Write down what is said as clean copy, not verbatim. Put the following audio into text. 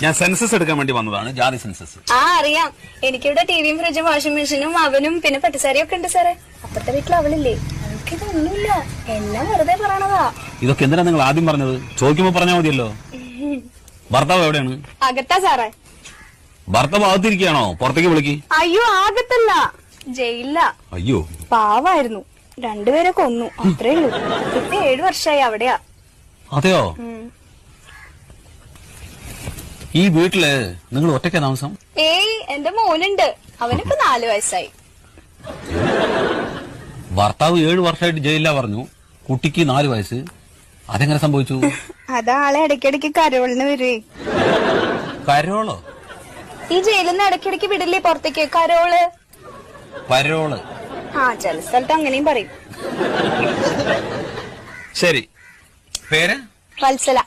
ഞാൻ സെൻസസ് എടുക്കാൻ വേണ്ടി വന്നതാണ്, ജാതി സെൻസസ്. അറിയാം. എനിക്കിവിടെ ടിവിയും ഫ്രിഡ്ജും വാഷിംഗ് മെഷീനും അവനും പിന്നെ പട്ടുസാരിയും ഒക്കെ ഉണ്ട് സാറേ. അപ്പത്തെ വീട്ടിൽ അവളില്ലേ, അവൾക്കിതൊന്നുമില്ല. എല്ലാം വെറുതെ പറയണതാ. ഇതൊക്കെ എന്തിനാ നിങ്ങൾ ആദ്യം പറഞ്ഞത്? ചോദിക്കുമ്പോ പറഞ്ഞാൽ മതിയല്ലോ. ഭർത്താവ് എവിടെയാണ്? അകത്താ സാറേ. ഭർത്താവ് അകത്തിരിക്കുകയാണോ? പുറത്തേക്ക് വിളിക്ക്. അയ്യോ, ആകത്തല്ല, ജയിലില്ല. അയ്യോ, പാവായിരുന്നു. രണ്ടുപേരെ കൊന്നു, അത്രേ ഉള്ളൂ. ഇപ്പൊ 7 വർഷമായി അവിടെയാ. അതെയോ? ഈ വീട്ടില് നിങ്ങൾ ഒറ്റയ്ക്കാ താമസം? ഏയ്, എന്റെ മോനുണ്ട്. അവനിപ്പോ 4 വയസ്സായി. ഭർത്താവ് 7 വർഷമായിട്ട് ജയിലിലാ പറഞ്ഞു, കുട്ടിക്ക് 4 വയസ്സ്. അതെങ്ങനെ സംഭവിച്ചു? അതാളെ ഇടയ്ക്കിടയ്ക്ക് കരോളിന് വരുവേ. കരോളോ? ഈ ജയിലിൽ നിന്ന് ഇടയ്ക്കിടയ്ക്ക് വിടില്ലേ പുറത്തേക്ക്, കരോള്. പരോള്? ചില സ്ഥലത്ത് അങ്ങനെയും പറയും. ശരി, പേര്? വത്സല.